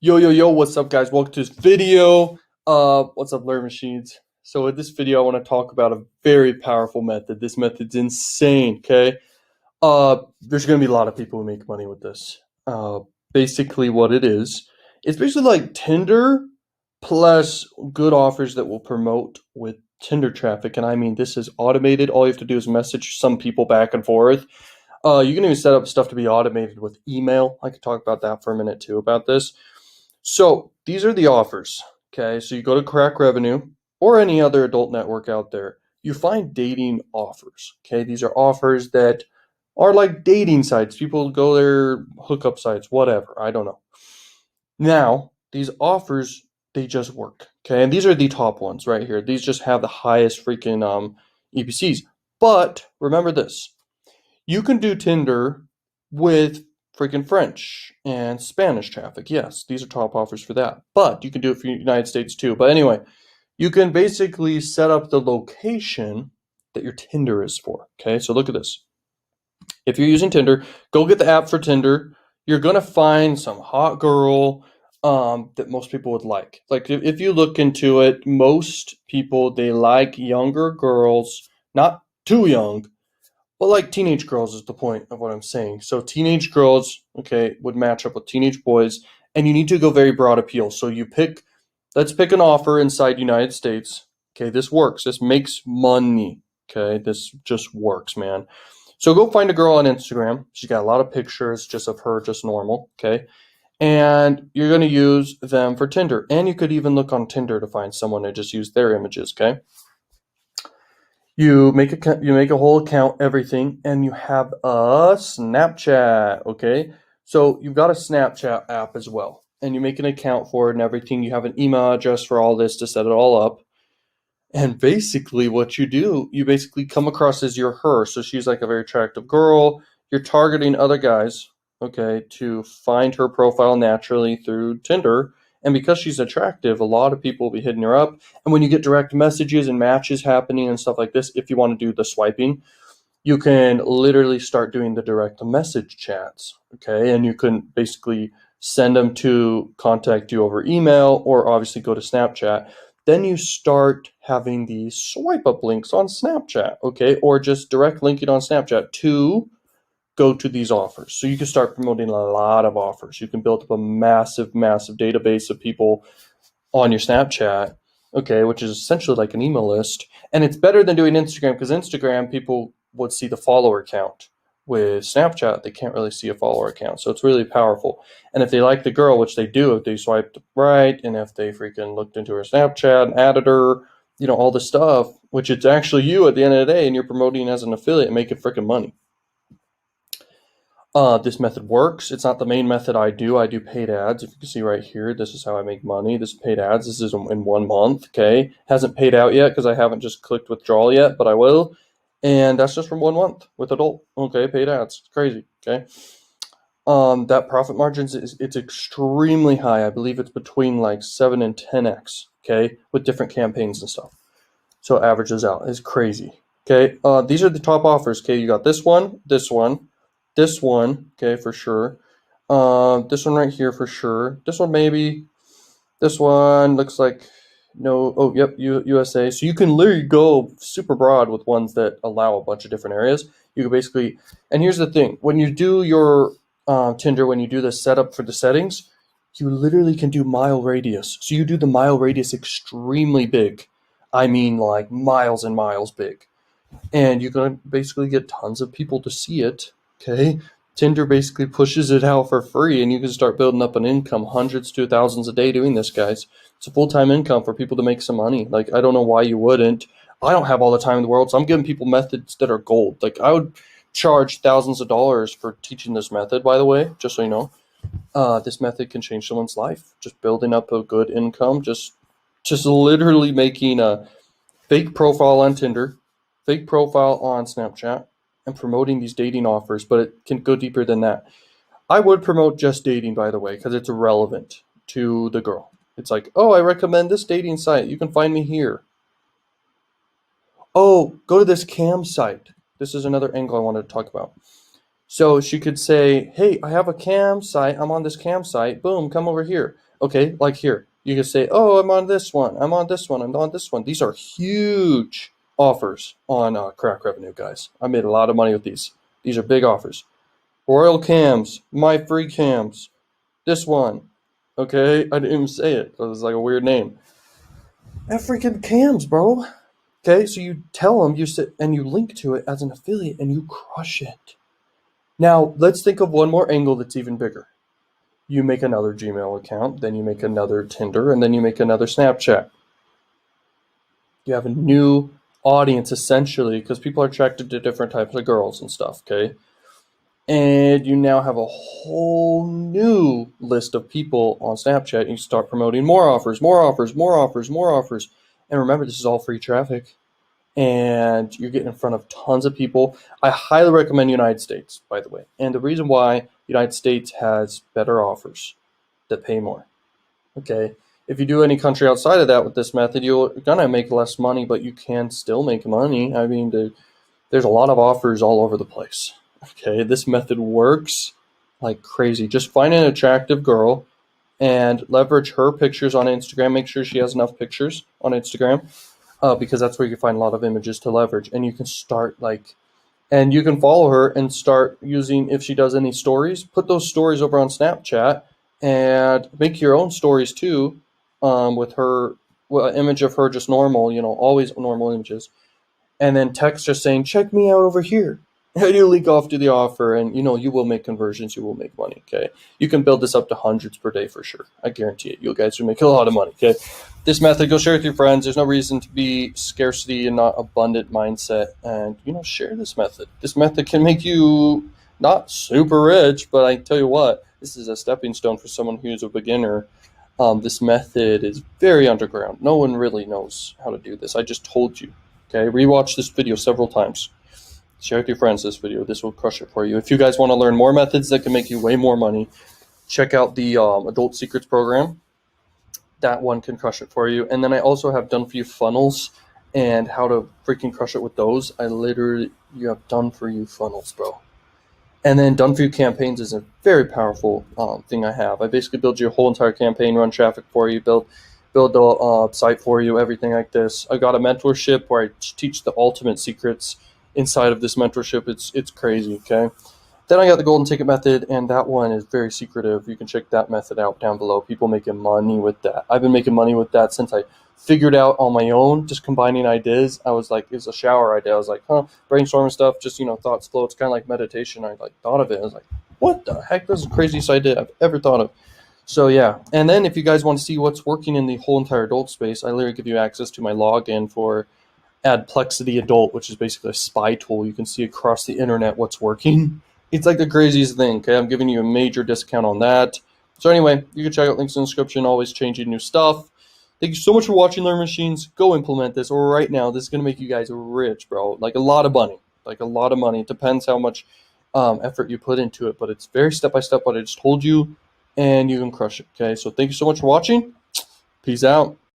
Yo, what's up guys? Welcome to this video. What's up, Learn Machines? So in this video, I want to talk about a very powerful method. This method's insane, okay? There's gonna be a lot of people who make money with this. Basically what it is, it's basically like Tinder plus good offers that will promote with Tinder traffic. And I mean, this is automated. All you have to do is message some people back and forth. You can even set up stuff to be automated with email. I could talk about that for a minute too about this. So these are the offers. Okay, so you go to Crackrevenue or any other adult network out there. You find dating offers. Okay, these are offers that are like dating sites. People go there, hookup sites, whatever. I don't know. Now these offers, they just work. Okay, and these are the top ones right here. These just have the highest freaking EPCs. But remember this: you can do Tinder with freaking French and Spanish traffic. Yes, these are top offers for that. But you can do it for the United States too. But anyway, you can basically set up the location that your Tinder is for. Okay, so look at this. If you're using Tinder, go get the app for Tinder. You're gonna find some hot girl that most people would like. Like if you look into it, most people they like younger girls, not too young, well, like teenage girls is the point of what I'm saying. So teenage girls, okay, would match up with teenage boys, and you need to go very broad appeal. So you pick, let's pick an offer inside United States. Okay, this works. This makes money. Okay, this just works, man. So go find a girl on Instagram. She's got a lot of pictures just of her, just normal. Okay, and you're gonna use them for Tinder, and you could even look on Tinder to find someone and just use their images. Okay. You make a whole account, everything, and you have a Snapchat, okay? So you've got a Snapchat app as well, and you make an account for it and everything. You have an email address for all this to set it all up. And basically what you do, you basically come across as you're her. So she's like a very attractive girl. You're targeting other guys, okay, to find her profile naturally through Tinder. And because she's attractive, a lot of people will be hitting her up. And when you get direct messages and matches happening and stuff like this, if you want to do the swiping, you can literally start doing the direct message chats, okay? And you can basically send them to contact you over email or obviously go to Snapchat. Then you start having these swipe up links on Snapchat, okay? Or just direct linking on Snapchat to go to these offers. So you can start promoting a lot of offers. You can build up a massive, massive database of people on your Snapchat, okay, which is essentially like an email list. And it's better than doing Instagram because Instagram, people would see the follower count. With Snapchat, they can't really see a follower count. So it's really powerful. And if they like the girl, which they do, if they swiped right, and if they freaking looked into her Snapchat and added her, all this stuff, which it's actually you at the end of the day, and you're promoting as an affiliate and making freaking money. This method works. It's not the main method I do. I do paid ads. If you can see right here, this is how I make money. This is paid ads. This is in 1 month, okay? Hasn't paid out yet because I haven't just clicked withdrawal yet, but I will. And that's just from 1 month with adult, okay, paid ads. It's crazy, okay? That profit margins it's extremely high. I believe it's between like 7 and 10x, okay, with different campaigns and stuff. So it averages out. It's crazy, okay? These are the top offers, okay? You got this one, this one, okay, for sure. This one right here for sure. This one maybe. This one looks like no. Oh, yep, USA. So you can literally go super broad with ones that allow a bunch of different areas. You can basically, and here's the thing: when you do your Tinder, when you do the setup for the settings, you literally can do mile radius. So you do the mile radius extremely big. I mean, like miles and miles big, and you're gonna basically get tons of people to see it. Okay, Tinder basically pushes it out for free, and you can start building up an income, hundreds to thousands a day doing this, guys. It's a full-time income for people to make some money. Like, I don't know why you wouldn't. I don't have all the time in the world, so I'm giving people methods that are gold. Like, I would charge thousands of dollars for teaching this method, by the way, just so you know. This method can change someone's life. Just building up a good income, just literally making a fake profile on Tinder, fake profile on Snapchat, and promoting these dating offers, but it can go deeper than that. I would promote just dating, by the way, because it's relevant to the girl. It's like, oh, I recommend this dating site. You can find me here. Oh, go to this cam site. This is another angle I wanted to talk about. So she could say, hey, I have a cam site. I'm on this cam site. Boom, come over here. Okay, like here, you can say, oh, I'm on this one, I'm on this one, I'm on this one. These are huge offers on Crackrevenue, guys. I made a lot of money with these. These are big offers. Royal Cams, My Free Cams, this one. Okay, I didn't even say it. It was like a weird name. Freaking cams, bro. Okay, so you tell them, you sit and you link to it as an affiliate and you crush it. Now, let's think of one more angle that's even bigger. You make another Gmail account, then you make another Tinder, and then you make another Snapchat. You have a new audience essentially because people are attracted to different types of girls and stuff, okay? And you now have a whole new list of people on Snapchat. And you start promoting more offers, more offers, more offers, more offers. And remember, this is all free traffic. And you're getting in front of tons of people. I highly recommend United States, by the way. And the reason why United States has better offers that pay more. Okay. If you do any country outside of that with this method, you're gonna make less money, but you can still make money. I mean, there's a lot of offers all over the place. Okay, this method works like crazy. Just find an attractive girl and leverage her pictures on Instagram. Make sure she has enough pictures on Instagram because that's where you can find a lot of images to leverage. And you can start and you can follow her and start using, if she does any stories, put those stories over on Snapchat and make your own stories too with her, image of her just normal, always normal images. And then text just saying, check me out over here. And you link off to the offer, and you will make conversions, you will make money. Okay, you can build this up to hundreds per day for sure. I guarantee it. You guys will make a lot of money. Okay, this method, go share it with your friends. There's no reason to be scarcity and not abundant mindset, and share this method. This method can make you not super rich, but I tell you what, this is a stepping stone for someone who's a beginner. This method is very underground. No one really knows how to do this. I just told you. Okay, rewatch this video several times. Share with your friends this video. This will crush it for you. If you guys want to learn more methods that can make you way more money, check out the Adult Secrets program. That one can crush it for you. And then I also have done for you funnels and how to freaking crush it with those. You have done for you funnels, bro. And then done for you campaigns is a very powerful thing I have. I basically build you a whole entire campaign, run traffic for you, build the site for you, everything like this. I got a mentorship where I teach the ultimate secrets inside of this mentorship. It's crazy, okay? Then I got the golden ticket method, and that one is very secretive. You can check that method out down below. People making money with that. I've been making money with that since I figured out on my own, just combining ideas. I was like, it's a shower idea. I was like, brainstorming stuff, just, thoughts flow. It's kind of like meditation. I thought of it. I was like, what the heck? This is the craziest idea I've ever thought of. So yeah, and then if you guys want to see what's working in the whole entire adult space, I literally give you access to my login for Adplexity Adult, which is basically a spy tool. You can see across the internet what's working. It's like the craziest thing, okay? I'm giving you a major discount on that. So anyway, you can check out links in the description, always changing new stuff. Thank you so much for watching Learn Machines. Go implement this right now. This is going to make you guys rich, bro. Like a lot of money. It depends how much effort you put into it, but it's very step-by-step what I just told you, and you can crush it, okay? So thank you so much for watching. Peace out.